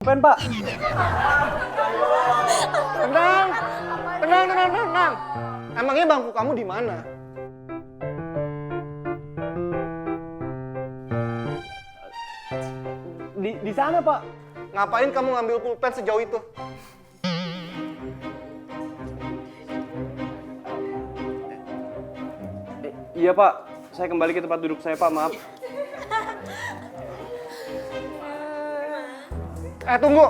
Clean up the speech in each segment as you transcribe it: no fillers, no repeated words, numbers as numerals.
pulpen, Pak. Tenang. Emangnya bangku kamu di mana? Di sana, Pak. Ngapain kamu ngambil pulpen sejauh itu? Iya, Pak. Saya kembali ke tempat duduk saya, Pak. Maaf. Tunggu.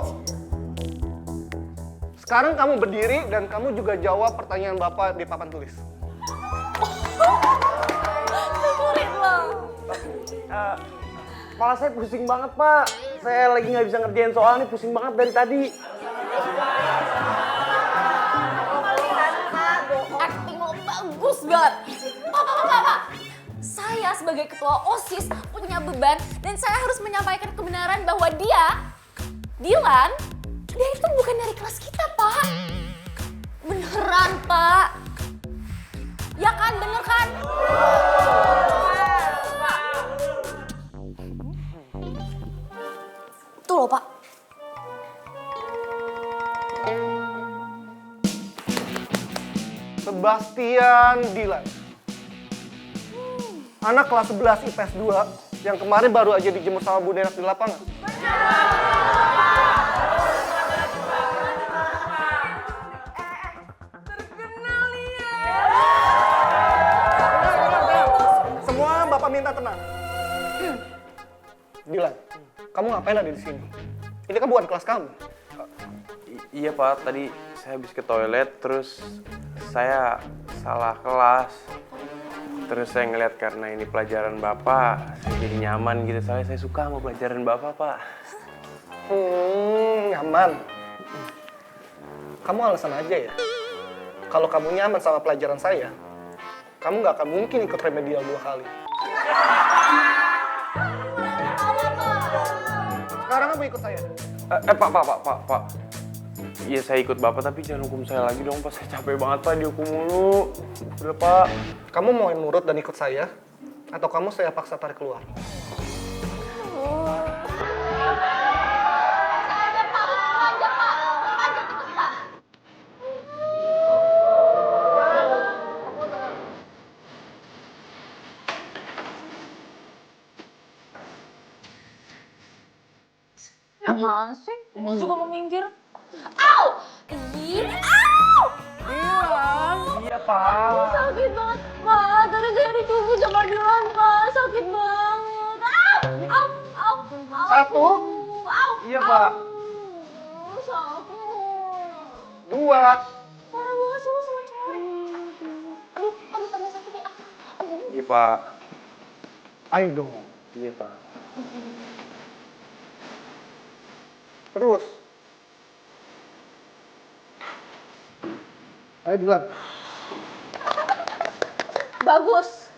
Sekarang kamu berdiri dan kamu juga jawab pertanyaan Bapak di papan tulis. Sulit loh. Kepala saya pusing banget, Pak. Saya lagi nggak bisa ngerjain soal nih, pusing banget dari tadi. Acting lo bagus banget. Pak. Saya sebagai ketua OSIS punya beban dan saya harus menyampaikan kebenaran bahwa Dilan, dia itu bukan dari kelas kita, Pak. Beneran, Pak. Ya kan, bener kan? Tuh loh, Pak. Sebastian Dilan. Anak kelas 11 IPS 2 yang kemarin baru aja dijemur sama Bu Nenek di lapangan. Terkenal ya. Semua Bapak minta tenang. Dilan, kamu ngapain ada di sini? Ini kan bukan kelas kamu. Iya, Pak. Tadi saya habis ke toilet, terus saya salah kelas. Terus saya ngeliat karena ini pelajaran Bapak, saya jadi nyaman gitu. Soalnya saya suka sama pelajaran Bapak, Pak. Nyaman. Kamu alasan aja ya. Kalau kamu nyaman sama pelajaran saya, kamu nggak akan mungkin ikut remedial 2 kali. Sekarang kamu ikut saya. Pak. Iya, saya ikut Bapak, tapi jangan hukum saya lagi dong, Pak. Saya capek banget, Pak, dihukum mulu. Udah, Pak. Kamu mau nurut dan ikut saya, atau kamu saya paksa tarik keluar? Apaan sih? Juga mau minggir. Au! Ih, au! Iya, Pak. Sakit banget, Pak. Tadi saya dicubit sama Dilan, Pak. Sakit banget. Au! Au! Satu. Au! Iya, Pak. Sakit. 2. Parah banget semua cewek. Aduh, tambah sakit ya. Iya, Pak. Ayo dong. Iya, Pak. Terus. Ayo Dilan. Bagus.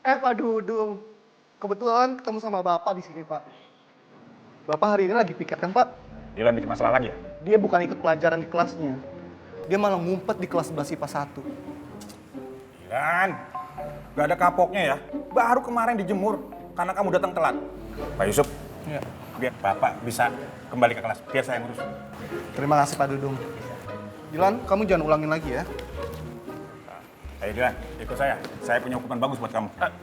Pak Dudung. Kebetulan ketemu sama Bapak di sini, Pak. Bapak hari ini lagi piket kan, Pak? Dilan bikin masalah lagi ya? Dia bukan ikut pelajaran di kelasnya. Dia malah ngumpet di kelas 11 IPA 1. Dilan, gak ada kapoknya ya. Baru kemarin dijemur karena kamu datang telat. Pak Yusuf, Ya. biar Bapak bisa kembali ke kelas. Biar saya ngurus. Terima kasih Pak Dudung. Dilan, kamu jangan ulangin lagi ya. Ayo Dilan, ikut saya. Saya punya hukuman bagus buat kamu. Pak.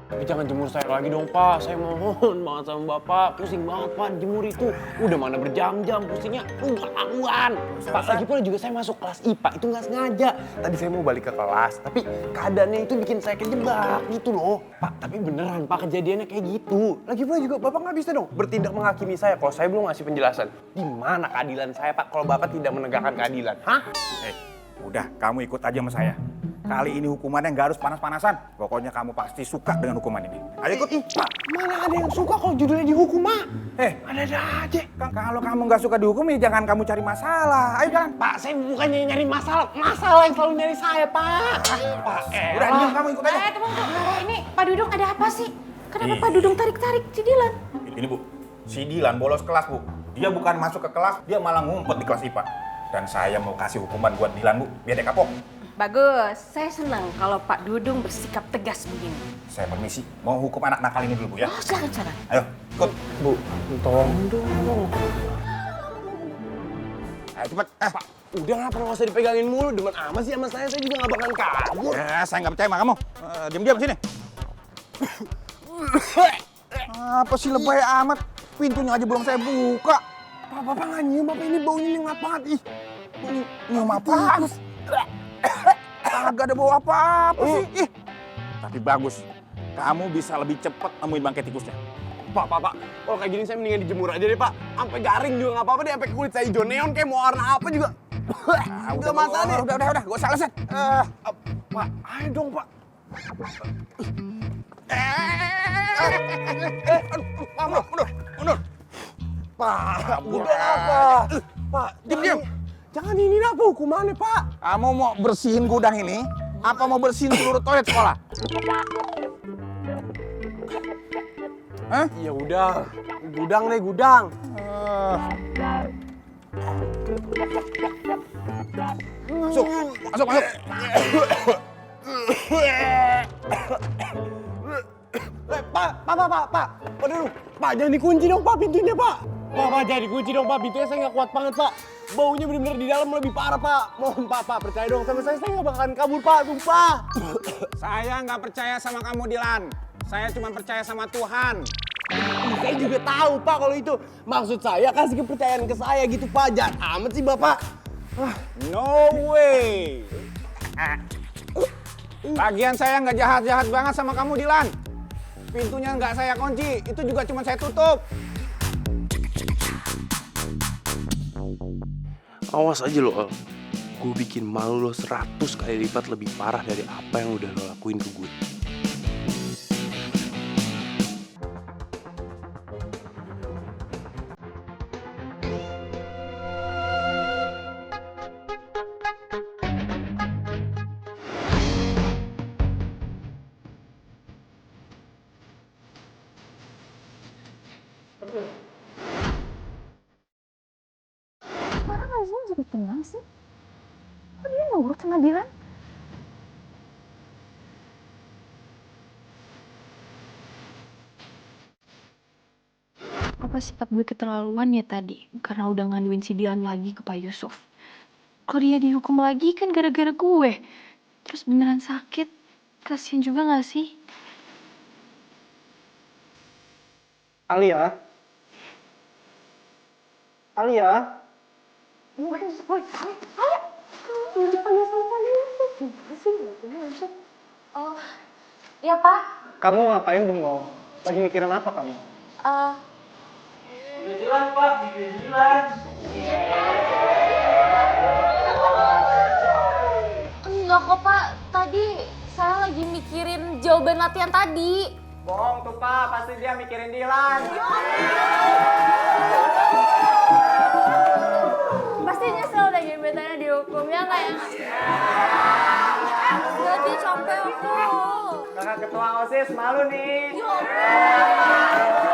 Tapi jangan jemur saya lagi dong, Pak. Saya mohon banget sama Bapak. Pusing banget, Pak, jemur itu. Udah mana berjam-jam pusingnya. Enggak karuan. Pak, lagi pula juga saya masuk kelas IPA. Itu nggak sengaja. Tadi saya mau balik ke kelas. Tapi keadaannya itu bikin saya kejebak gitu loh. Pak, tapi beneran, Pak, kejadiannya kayak gitu. Lagi pula juga Bapak nggak bisa dong bertindak menghakimi saya kalau saya belum ngasih penjelasan. Di mana keadilan saya, Pak, kalau Bapak tidak menegakkan keadilan? Hah? Udah, kamu ikut aja sama saya. Kali ini hukumannya nggak harus panas-panasan. Pokoknya kamu pasti suka dengan hukuman ini. Ayo ikut. Pak, mana ada yang suka kalau judulnya dihukum, Mak? Ada aja. Kalau kamu nggak suka dihukum, ya jangan kamu cari masalah. Ayo jalan. Pak, saya bukannya nyari masalah. Masalah yang selalu nyari saya, Pak. Pak, Udah, diam kamu ikut aja. Tunggu. Ini Pak Dudung ada apa sih? Kenapa Pak Dudung tarik-tarik si Dilan? Ini Bu, si Dilan bolos kelas Bu. Dia bukan masuk ke kelas, dia malah ngumpet di kelas IPA. Dan saya mau kasih hukuman buat Dilan Bu, biar dia kapok. Bagus, saya senang kalau Pak Dudung bersikap tegas begini. Saya permisi, mau hukum anak nakal ini dulu Bu ya. Oh, silakan. Ayo, ikut. Bu, tolong dong. Ayo cepet. Pak, udah ngapa nggak usah dipegangin mulu, demen amat sih sama saya juga nggak bakalan kabur. Ya, saya nggak percaya sama kamu. Diam-diam sini. Apa sih lebay amat? Pintunya aja belum saya buka. Bapak nggak nyium apa ini baunya nyengat banget, ih. Nyium apaan? Kagak ada bau apa-apa sih. Ih. Tapi bagus. Kamu bisa lebih cepat nemuin bangkai tikusnya. Pak, kalau kayak gini saya mendingan dijemur aja deh, Pak. Sampai garing juga nggak apa-apa deh, sampai kulit saya hijau neon kayak mau warna apa juga. Udah masalah deh. Udah, gak usah alasan. Pak, ayo dong, Pak. Mundur. Pak, Kabur udah apa? Pak, Diam. Jangan ini apa hukumannya, Pak? Kamu mau bersihin gudang ini? Apa mau bersihin seluruh toilet sekolah? Hah? Ya udah, gudang deh, gudang. Masuk. Pak. Waduh, Pak jangan dikunci dong, Pak, pintunya, Pak. Pak, jangan dikunci dong, Pak, pintunya saya nggak kuat banget, Pak. Baunya bener-bener di dalam lebih parah, Pak. Mohon, Pak, percaya dong sama saya nggak bakalan kabur, Pak, sumpah. Saya nggak percaya sama kamu, Dilan. Saya cuma percaya sama Tuhan. Saya juga tahu, Pak, kalau itu. Maksud saya kasih kepercayaan ke saya gitu, Pak. Jangan amat sih, Bapak. No way. Lagian saya nggak jahat-jahat banget sama kamu, Dilan. Pintunya nggak saya kunci, itu juga cuma saya tutup. Awas aja lo, Al. Gue bikin malu lo 100 kali lipat lebih parah dari apa yang udah lo lakuin ke gue. Orang Azlan jadi tenang sih. Kok dia nurut sama Dilan? Apa sikap gue keterlaluan ya tadi? Karena udah ngaduin si Dilan lagi ke Pak Yusuf. Kalau dia dihukum lagi kan gara-gara gue. Terus beneran sakit. Kasian juga gak sih? Alia? Oh, iya Pak. Kamu ngapain bengong? Lagi mikirin apa kamu? Enggak kok Pak. Tadi saya lagi mikirin jawaban latihan tadi. Bohong tuh, Pak. Pasti dia mikirin Dilan. Pasti nyesel deh gebetannya dihukum, ya nggak ya? Berarti capek aku. Kakak ketua OSIS malu nih. Ya ampun.